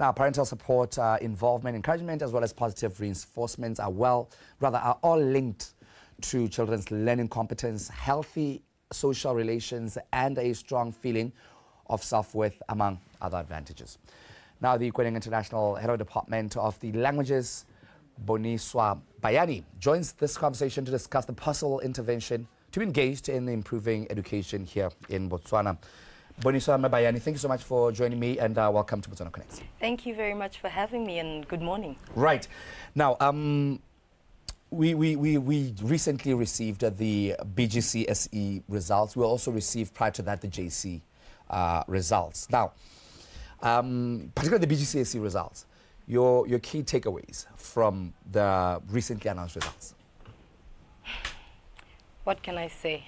Now, parental support, involvement, encouragement, as well as positive reinforcements are all linked to children's learning competence, healthy social relations, and a strong feeling of self-worth, among other advantages. Now, the Kweneng International Head of Department of the Languages, Boniswa Bayani, joins this conversation to discuss the possible intervention to be engaged in improving education here in Botswana. Boniswa Bayani, thank you so much for joining me, and welcome to Botswana Connects. Thank you very much for having me, and good morning. Right. Now, we recently received the BGCSE results. We also received, prior to that, the JC results. Now, particularly the BGCSE results, your key takeaways from the recently announced results. What can I say?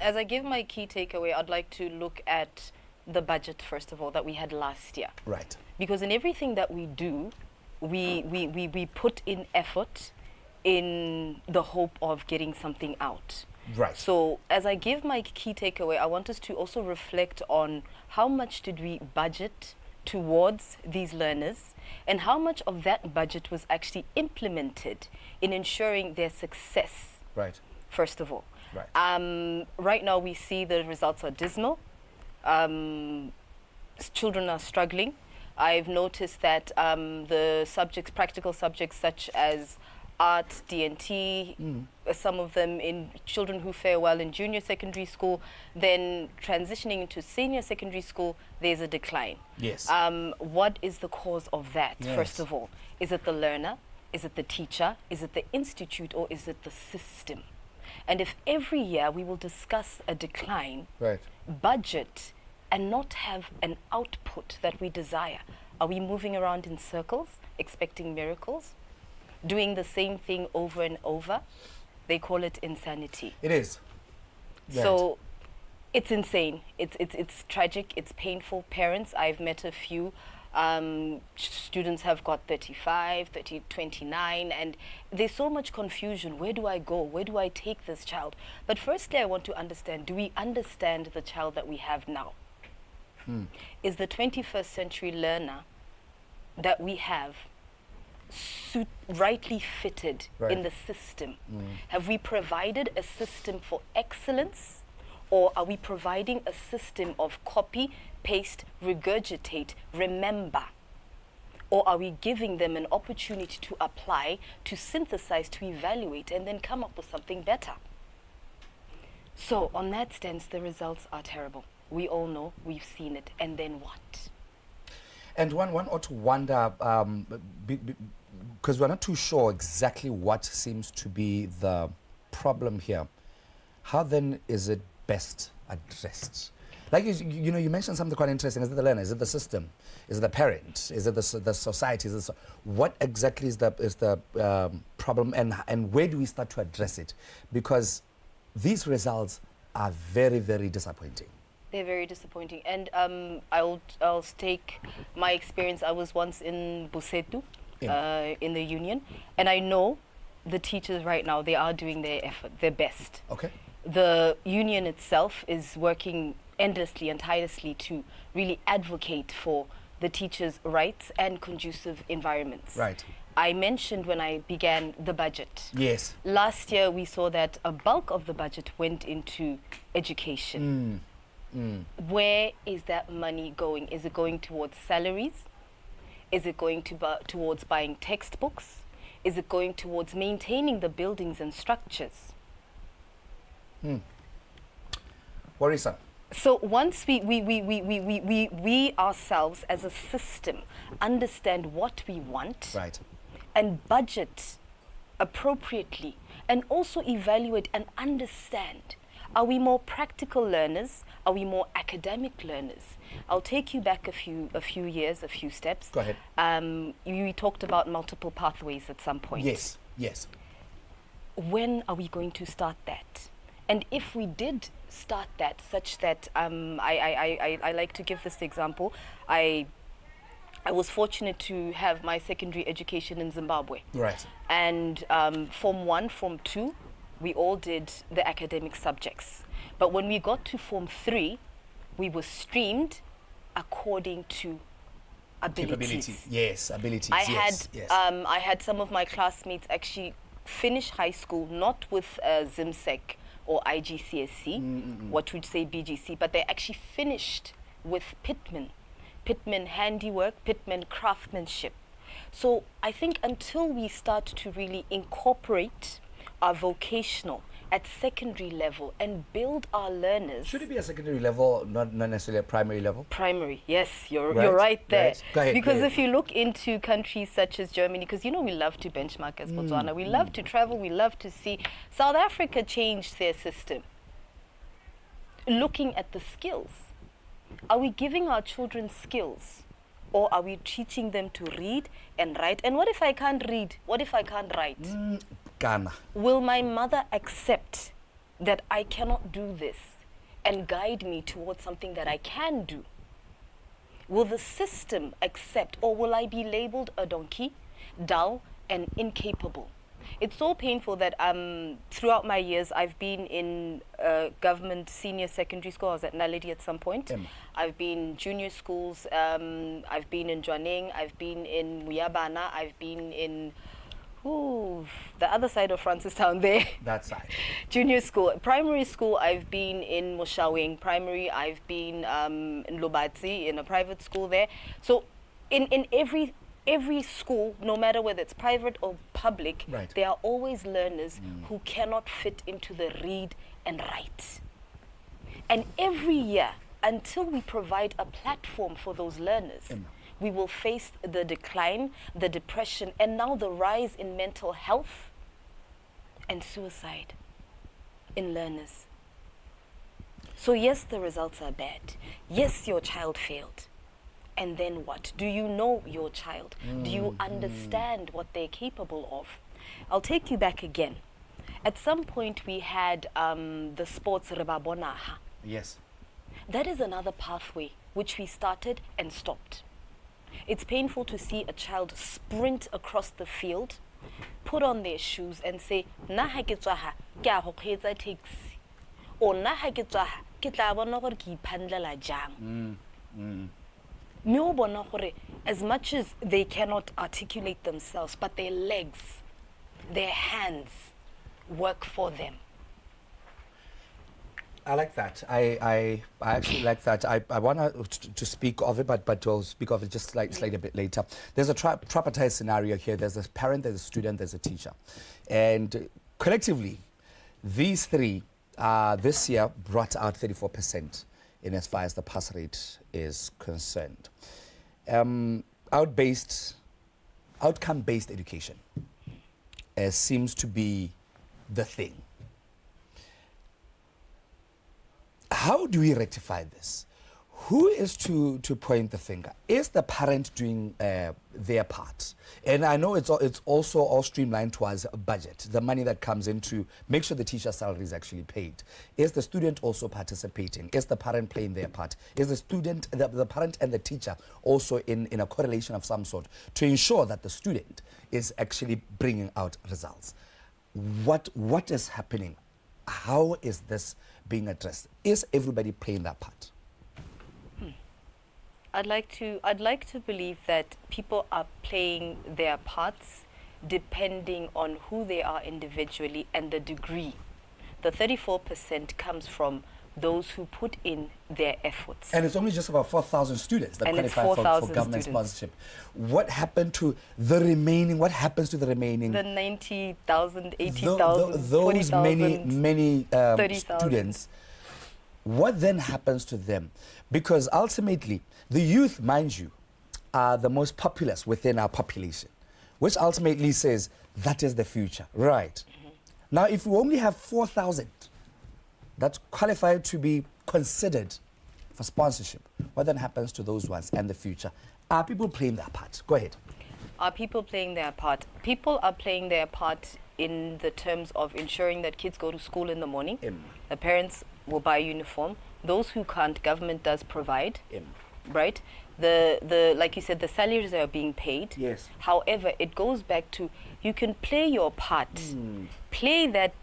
As I give my key takeaway, I'd like to look at the budget, first of all, that we had last year. Right. Because in everything that we do, we put in effort in the hope of getting something out. Right. So as I give my key takeaway, I want us to also reflect on how much did we budget towards these learners, and how much of that budget was actually implemented in ensuring their success. Right. First of all. Right. Right now we see the results are dismal. Children are struggling. I've noticed that the subjects, practical subjects such as art, D&T, some of them in children who fare well in junior secondary school, then transitioning into senior secondary school, there's a decline. Yes. What is the cause of that, yes. First of all? Is it the learner? Is it the teacher? Is it the institute? Or is it the system? And if every year we will discuss a decline, right, budget, and not have an output that we desire, are we moving around in circles, expecting miracles? Doing the same thing over and over? They call it insanity. It is. Right. So it's insane. It's tragic. It's painful. Parents, I've met a few. Students have got 35, 29, and there's so much confusion. Where do I go? Where do I take this child? But firstly, I want to understand, do we understand the child that we have now? Is the 21st century learner that we have rightly fitted in the system? Have we provided a system for excellence, or are we providing a system of copy, paste, regurgitate, remember? Or are we giving them an opportunity to apply, to synthesize, to evaluate, and then come up with something better? So on that stance, the results are terrible. We all know, we've seen it, and then what? And one ought to wonder, because we're not too sure exactly what seems to be the problem here. How then is it best addressed? Like you know, you mentioned something quite interesting. Is it the learner? Is it the system? Is it the parent? Is it the society? What exactly is the problem, and where do we start to address it? Because these results are very, very disappointing. They're very disappointing, and I'll take my experience. I was once in Busetu, in the union, and I know the teachers right now, they are doing their effort, their best. Okay. The union itself is working endlessly and tirelessly to really advocate for the teachers' rights and conducive environments. Right. I mentioned when I began the budget. Yes. Last year we saw that a bulk of the budget went into education. Where is that money going? Is it going towards salaries? Is it going towards buying textbooks? Is it going towards maintaining the buildings and structures? Worrisome. So once we ourselves as a system understand what we want, right, and budget appropriately, and also evaluate and understand, are we more practical learners? Are we more academic learners? I'll take you back a few years, a few steps. Go ahead. You talked about multiple pathways at some point. Yes, yes. When are we going to start that? And if we did start that, such that I like to give this example. I was fortunate to have my secondary education in Zimbabwe. Right. And Form 1, Form 2, we all did the academic subjects. But when we got to Form 3, we were streamed according to abilities. Capabilities. Yes, abilities. I had some of my classmates actually finish high school not with ZIMSEC or IGCSE, what would say BGC, but they actually finished with Pitman handiwork, Pitman craftsmanship. So I think until we start to really incorporate our vocational at secondary level and build our learners. Should it be a secondary level, not necessarily a primary level? Primary, yes, you're right there. Right. Go ahead, because go ahead. if you look into countries such as Germany, because you know we love to benchmark as Botswana, we love to travel, we love to see. South Africa changed their system. Looking at the skills. Are we giving our children skills? Or are we teaching them to read and write? And what if I can't read? What if I can't write? Ghana. Will my mother accept that I cannot do this and guide me towards something that I can do? Will the system accept, or will I be labeled a donkey, dull, and incapable? It's so painful that throughout my years, I've been in government senior secondary school. I was at Naledi at some point. I've been junior schools. I've been in Kweneng. I've been in Muyabana. I've been in the other side of Francistown there. That side. Junior school. Primary school, I've been in Moshaweng. Primary, I've been in Lobatsi, in a private school there. So in every school, no matter whether it's private or public, right, there are always learners who cannot fit into the read and write. And every year, until we provide a platform for those learners, we will face the decline, the depression, and now the rise in mental health and suicide in learners. So yes, the results are bad. Yes, your child failed. And then what? Do you know your child? Do you understand what they're capable of? I'll take you back again. At some point, we had the sports Rebabonaha. Yes. That is another pathway which we started and stopped. It's painful to see a child sprint across the field, put on their shoes and say, "Na ha ke tswa ha, ke a go kgweetsa taxi." Or "Na ha ke tswa ha, ke tla bona gore ke iphandlela jang." Mme o bona gore as much as they cannot articulate themselves, but their legs, their hands work for them. I like that. I actually like that. I want to speak of it, but we'll speak of it just slightly a bit later. There's a tripartite scenario here. There's a parent, there's a student, there's a teacher. And collectively, these three this year brought out 34% in as far as the pass rate is concerned. Outcome-based education seems to be the thing. How do we rectify this? Who is to point the finger? Is the parent doing their part? And I know it's also all streamlined towards a budget, the money that comes in to make sure the teacher's salary is actually paid. Is the student also participating? Is the parent playing their part? Is the student, the parent and the teacher also in a correlation of some sort to ensure that the student is actually bringing out results? What is happening? How is this being addressed? Is everybody playing that part? I'd like to believe that people are playing their parts depending on who they are individually and the degree. The 34% comes from those who put in their efforts. And it's only just about 4,000 students that qualify for government sponsorship. What happened to the remaining? What happens to the remaining? The 90,000, 80,000, those 40,000, many 30,000 students. What then happens to them? Because ultimately, the youth, mind you, are the most populous within our population, which ultimately says that is the future, right? Now, if we only have 4,000 that's qualified to be considered for sponsorship, what then happens to those ones and the future? Are people playing their part? Go ahead. Are people playing their part? People are playing their part in the terms of ensuring that kids go to school in the morning. The parents will buy uniform. Those who can't, government does provide. Right? The like you said, the salaries are being paid. Yes. However, it goes back to you can play your part, play that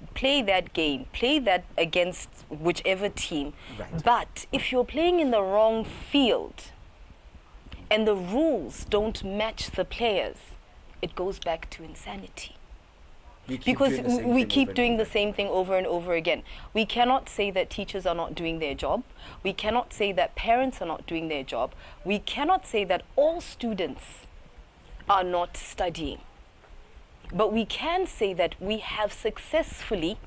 game, play that against whichever team. Right. But if you're playing in the wrong field, and the rules don't match the players, it goes back to insanity. Because we keep doing the same thing over and over again. We cannot say that teachers are not doing their job. We cannot say that parents are not doing their job. We cannot say that all students are not studying. But we can say that we have successfully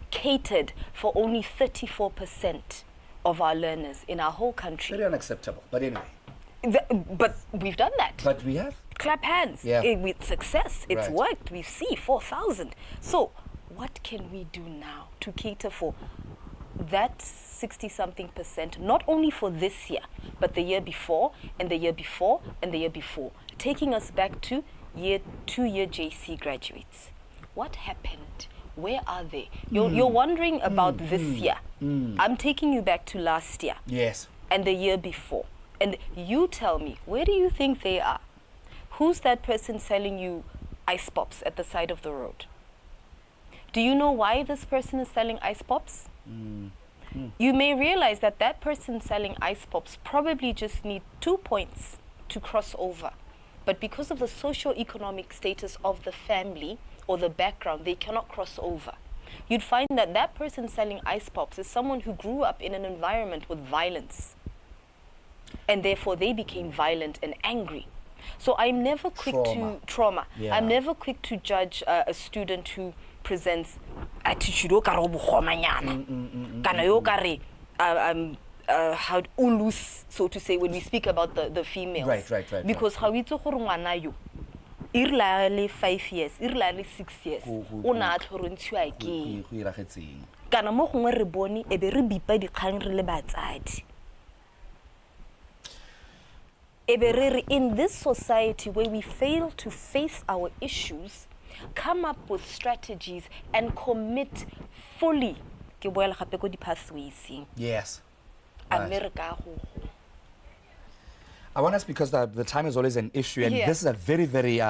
catered for only 34% of our learners in our whole country. Very unacceptable, but anyway. But we've done that. But we have. Clap hands. Yeah. With success, it's Right. worked. We see 4,000. So what can we do now to cater for that 60-something%, not only for this year, but the year before, and the year before, and the year before, taking us back to two-year JC graduates? What happened? Where are they? You're wondering about this year. I'm taking you back to last year. Yes. And the year before. And you tell me, where do you think they are? Who's that person selling you ice pops at the side of the road? Do you know why this person is selling ice pops? You may realize that that person selling ice pops probably just need 2 points to cross over. But because of the socio-economic status of the family or the background, they cannot cross over. You'd find that that person selling ice pops is someone who grew up in an environment with violence. And therefore they became violent and angry. So I'm never quick to trauma. Yeah. I'm never quick to judge a student who presents attitude o kare o bogomanyana kana yo kare how loose, so to say, when we speak about the females. Right. Because how we itse gore ngwana yo irla 5 years, irla 6 years, o na a tlhorontshiwa ke kana mo gongwe re bone e be re bipa dikgang re le batsadi. In this society where we fail to face our issues, come up with strategies and commit fully. Yes. America. I want us, because the time is always an issue, and this is a very, very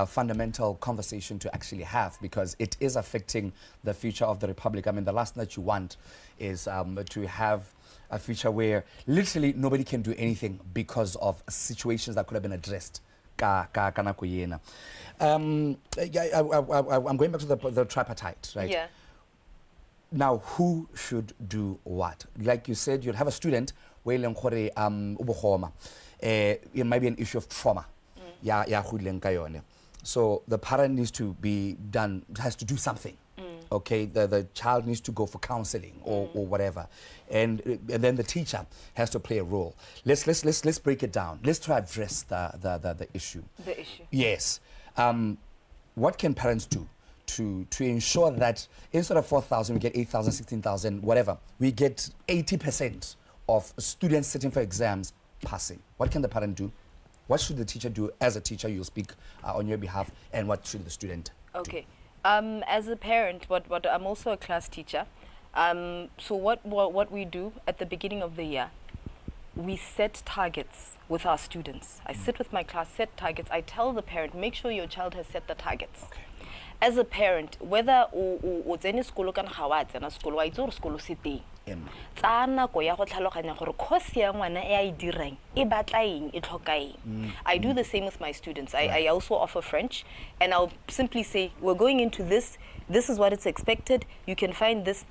fundamental conversation to actually have, because it is affecting the future of the Republic. I mean, the last thing that you want is to have a future where literally nobody can do anything because of situations that could have been addressed. I'm going back to the tripartite, right? Yeah. Now, who should do what? Like you said, you'll have a student where it might be an issue of trauma. So the parent needs to has to do something. Okay, the child needs to go for counseling or whatever, and then the teacher has to play a role. Let's break it down. Let's try to address the issue. The issue. Yes. What can parents do to ensure that instead of 4,000 we get 8,000, 16,000, whatever, we get 80% of students sitting for exams passing? What can the parent do? What should the teacher do? As a teacher, you'll speak on your behalf, and what should the student do? As a parent, what I'm also a class teacher. So what we do at the beginning of the year, we set targets with our students. I sit with my class, set targets. I tell the parent, make sure your child has set the targets. Okay. As a parent, whether o tsene sekolo kana ga wa tsena sekolo wa itse gore sekolo se teng. Tsa nako ya go tlhaloganya gore course ya ngwana e a e dirang e batla eng e tlhoka eng. I do the same with my students. I also offer French, and I'll simply say, we're going into this is what it's expected. You can find this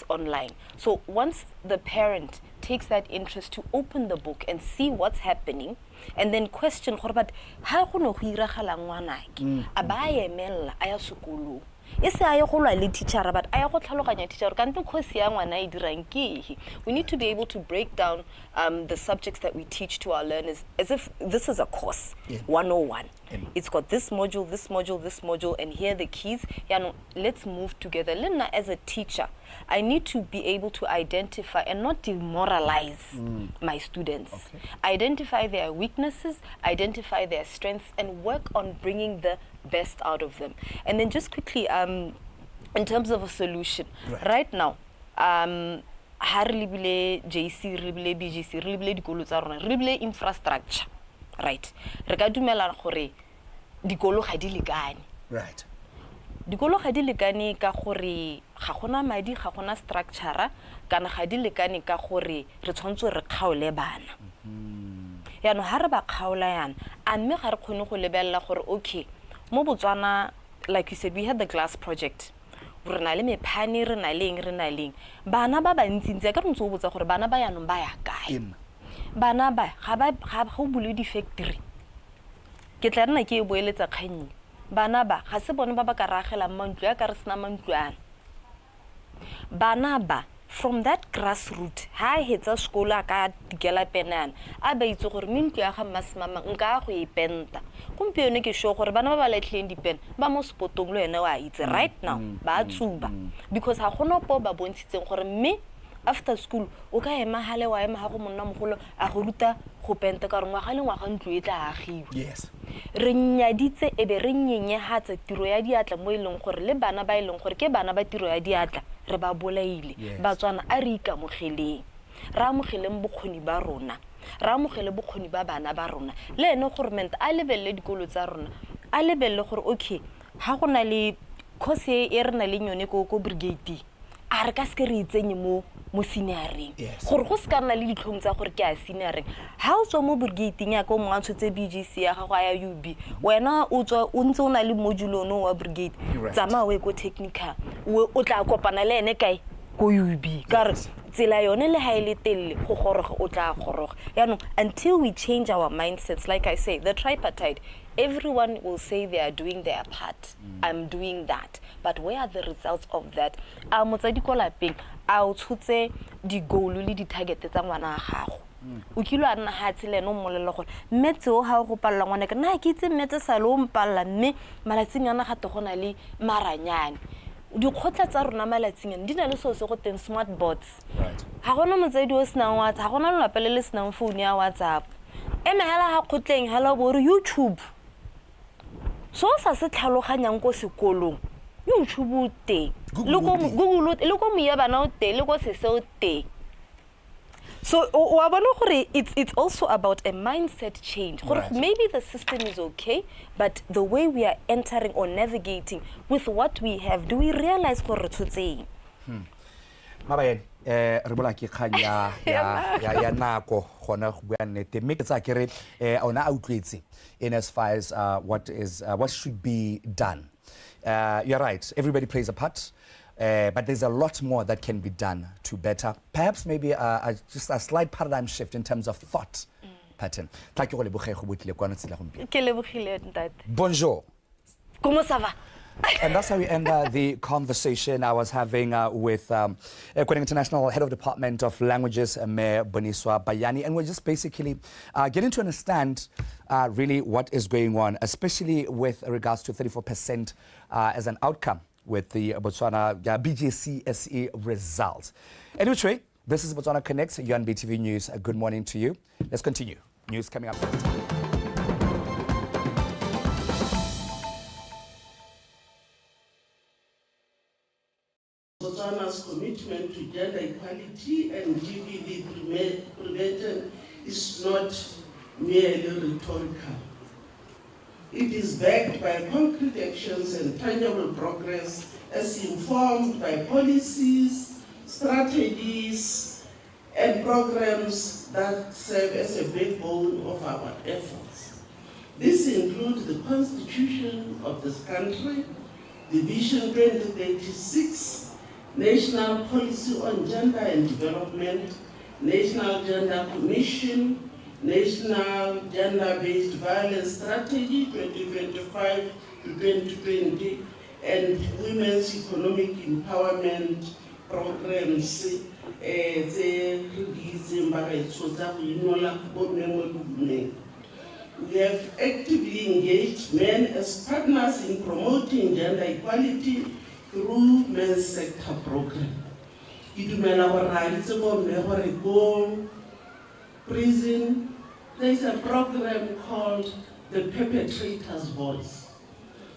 online. So once the parent takes that interest to open the book and see what's happening, and then question gore but ha go no go iragala ngwana ke a ba emella a ya sekolo e se a ye go lwa le teacher but a ya go tlhaloganya teacher ka ntse course ya ngwana e dirang ke. We need to be able to break down the subjects that we teach to our learners as if this is a course 101. It's got this module, this module, this module, and here are the keys. Let's move together. Lena, as a teacher, I need to be able to identify and not demoralize my students. Identify their weaknesses, identify their strengths, and work on bringing the best out of them. And then just quickly, in terms of a solution, right now, ha re lebile JC, re lebile BGC, re lebile dikolo tsa rona, re lebile infrastructure. Right. Re ka dumela gore dikolo ga di lekane. Right. Dikolo ga di lekane ka gore ga gona madi, ga gona structure, kana ga di lekane ka gore re tshwantse re kgaole bana. yaanong ha re ba kgaola yana a mme ga re kgone go lebelela gore okay mo Botswana like you said we had the glass project re na le mephane re na leng bana ba bantsintsi ka re ntse o botsa gore bana ba yanong ba ya kae bana ba ga go bule di factory ke tla rena ke e boeletsa kgannye bana ba ga se bone ba ba ka ragela mantlo ya ka re sena mantlo bana ba from that grassroots ha hetsa sekolo ka digela penana a ba itse gore mintlo ya ga masimama nka go ipenta gompieno ke sure gore bana ba ba latlhileng dipen ba mo spotong le ene wa itse right now ba tsuba because ha gona po ba bontshitseng gore mme after school o ka ema hale wa ema ha go monna mogolo a go ruta go penta ka re ngwaga le ngwaga ntlo e tla agiwa yes re nyaditse e be re nyenyehatsa tiro ya diatla mo ileng gore le bana ba ileng gore ke bana ba tiro ya diatla re ba bolaile Batswana a re ikamogeleng ra amogeleng bokgoni ba rona ra amogele bokgoni ba bana ba rona le ene government a lebelle dikolo tsa rona a lebelle gore okay ha go na le course e re na le yone ko brigade a re ka se re itsenye mo senioreng gore go se ka nna le ditlhong tsa gore ke a senioreng ha o tswa mo brigadeng ya ka o mongwe tshotse BGC ya gago ya UB wena o tswa o ntse o na le module ono wa brigade tsamaya we go technical o tla kopana le ene kae go UB ka re tsela yone le ha ile telle go goroga o tla goroga yaanong until we change our mindsets like I say the tripartite everyone will say they are doing their part I'm doing that but where are the results of that a motsadi ko lapeng a o tshotse di goal le di target tsa ngwana ga gago o kilo a nna ha tselene o molelo gore mmetse o ha go palla ngwana ke na ke itse mmetse sa lo mpalla mme malatsing yana ga to gona le maranyane dikgotla tsa rona malatsing di na le so se go teng smart boards ha gona motsadi o sena WhatsApp ha gona lelapele le sena phone ya WhatsApp hala ha khotleng hala bo re YouTube so sa se tlhaloganyang ko sekolong YouTube te le ko Google le ko mo ya bana o te le ko se o te so wa bona gore it's also about a mindset change gore maybe the system is okay but the way we are entering or navigating with what we have do we realize gore tsotseng Mabayani re bola ke khanya ya nako gona go bua nnete mme ke tsa ke re ona a utlwetse in as far as what should be done. You're right, everybody plays a part, but there's a lot more that can be done to better. Perhaps maybe just a slight paradigm shift in terms of thought pattern. Bonjour. Comment ça va? And that's how we end the conversation I was having with Kweneng International Head of Department of Languages, Mayor Boniswa Bayani. And we're just basically getting to understand really what is going on, especially with regards to 34% as an outcome with the Botswana BGCSE results. Anyway, this is Botswana Connects, you're on BTV News. Good morning to you. Let's continue. News coming up next. Botswana's commitment to gender equality and GBV prevention is not merely rhetorical. It is backed by concrete actions and tangible progress as informed by policies, strategies, and programs that serve as a backbone of our efforts. This includes the Constitution of this country, the Vision 2036, National Policy on Gender and Development, National Gender Commission, National Gender-Based Violence Strategy 2025 to 2020, and Women's Economic Empowerment Programs. We have actively engaged men as partners in promoting gender equality through men's sector program. Prison, there's a program called the Perpetrator's Voice.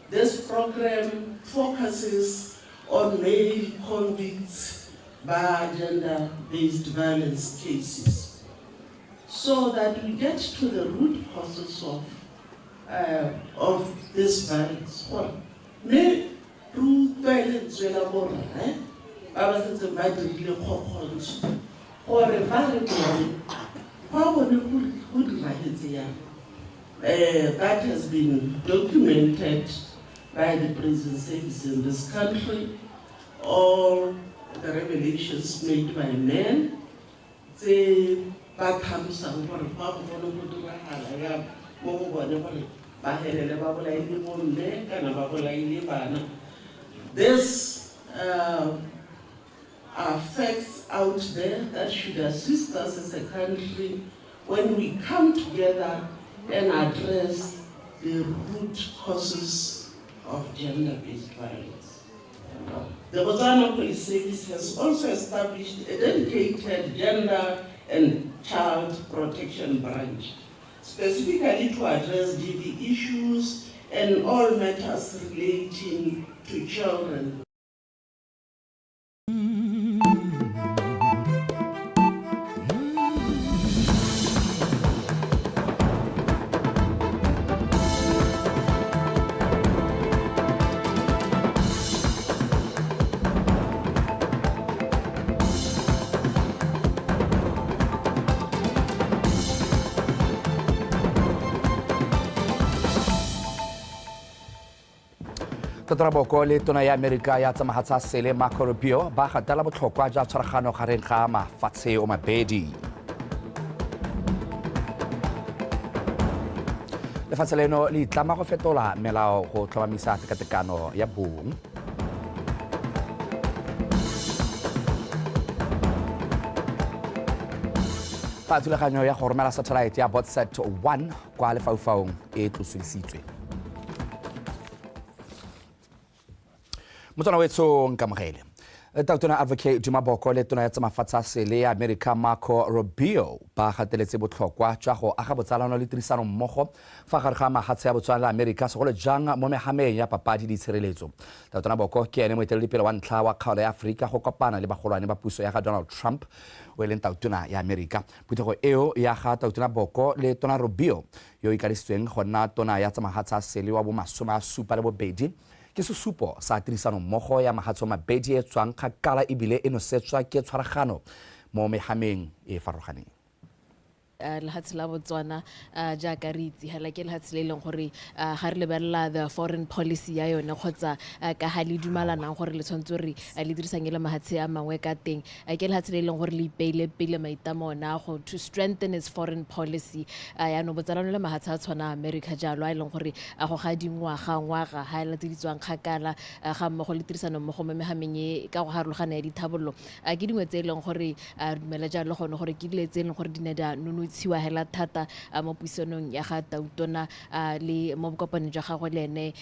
This program focuses on male convicts by gender-based violence cases, so that we get to the root causes of this violence. Well, through violence, That has been documented by the prison service in this country. All the revelations made by men, they this are facts out there that should assist us as a country when we come together and address the root causes of gender-based violence. The Botswana Police Service has also established a dedicated gender and child protection branch, specifically to address DV issues and all matters relating to children. Totraboko le tona ya Amerika ya tsamagatsa sele Marco Rubio ba gatela botlhokwa ja tshwaragano gareng ga mafatshe o mabedi. Lefatshe leno le itlama go fetola melao go tlhomamisa tekatekano ya bong. Fa thulaganyo ya go romela satellite ya Botswana 1 kwa lefaufaung e tlositswe. Motswana wetso nkamogele. Tautona advocate Dumaboko le tona ya tsamafatsa sele ya America Marco Rubio ba gateletse botlhokwa jwa go aga botsalano le tirisano mmogo fa gare ga mahatshe ya Botswana le America segolo jang mo mehameng ya papadi di tshireletso. Tautona Boko ke ene moeteledipele wa ntlha wa kgaolo ya Afrika go kopana le bagolwane ba puso ya ga Donald Trump o leng tautona ya America. Puthego eo ya ga tautona Boko le tona Rubio yo ikadisitsweng go nna tona ya tsamagatsa sele wa bo 72 ke sesupo sa tirisano mmogo ya mahatso mabedi e tswang kgakala ebile e nosetswa ke tshwaragano mo mehameng e farologaneng. Lehatsi la Botswana jaaka re itse hela ke lehatsi le leng gore ga re lebella the foreign policy ya yone kgotsa ka ha le dumalanang gore le tshwantse re le dirisang le mahatsi a mangwe ka teng ke lehatsi le leng gore le ipeile pele maitamo ona go to strengthen its foreign policy ya no botsalano le mahatsi a tshwana America jalo a leng gore a go ga dingwaga ha le tsitswang kgakala ga mmogo le tirisano mmogo mo mehameng e ka go harologana ya dithabollo ke dingwe tse leng gore dumela jalo gone gore ke dile tse leng gore dineda tshiwa hela thata mo puisanong ya ga tautona le mo bokopane jwa gagwe le ene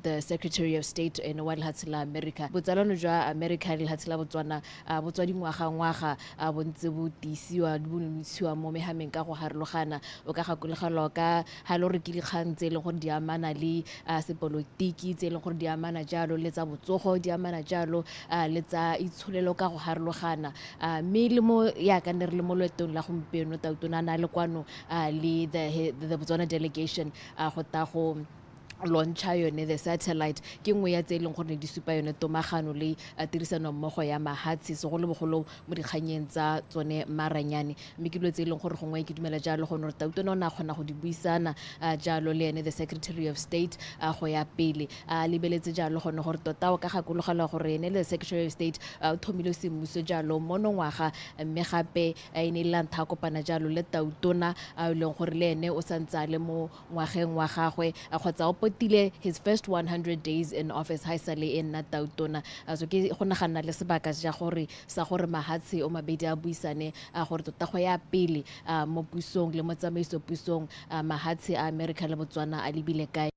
the Secretary of State in wa lehatsi la America. Botsalano jwa America le lehatsi la Botswana bo tswa dingwaga bo ntse bo tisiwa bo ntshiwa mo mehameng ka go harologana o ka gakolegalo ka ha lo re ke dikgang tse le gore di amana le sepolotiki tse le gore di amana jalo le tsa botsogo di amana jalo le tsa itshulelo ka go harologana mme le mo ya ka ne re le mo letong la gompieno tautona na le kwano le the Botswana delegation go ta go launcha yone the satellite ke ngwe ya tse leng gore di supa yone tomagano le tirisano mmogo ya mahatsi segolo bogolo mo dikganyeng tsa tsone maranyane mme ke dilo tse leng gore gongwe ke dumela jalo go no tautona ona gona go di buisana jalo le ene the Secretary of State go ya pele le beletse jalo gone gore tota o ka gakologela gore ene le Secretary of State o thomile semmuso jalo monongwaga mme gape ene le ntha kopana jalo le tautona leng gore le ene o santsa le mo ngwageng wa gagwe kgotsa potile his first 100 days in office haisale in tautona so ke go nagana le sebaka ja gore sa gore mahatsi o mabedi a buisane gore tota go ya pele mo pusong le mo tsamaiso pusong mahatsi a America le Botswana a lebile kae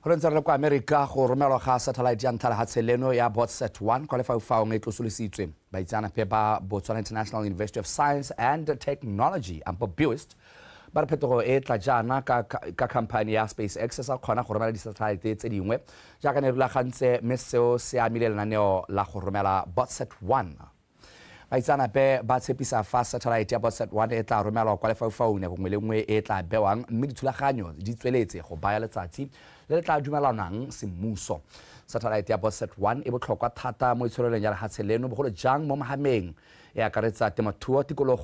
Go ntse re kwa America go romelwa ga satellite ya ntlha lehatshe leno ya Botswana 1 kwa lefaufaung e tlosolositswe baitsanape ba Botswana International University of Science and Technology ampo BUIST ba re phetogo e tla jana ka company ya SpaceX sa kgona go romela di-satellite tse dingwe jaaka ne re rulagantse mme seo se amile lenaneo la go romela Botswana 1 baitsanape ba tshepisa fa satellite ya Botswana 1 e tla romelwa kwa lefaufaung ya bongwe le nngwe e tla bewang mme dithulaganyo di tsweletse go baya letsatsi le le tla dumelanang semmuso satellite ya Botswana 1 e botlhokwa thata mo itshwareleng ya lehatshe leno bogolo jang mo mahameng e akaretsa temothuo tikologo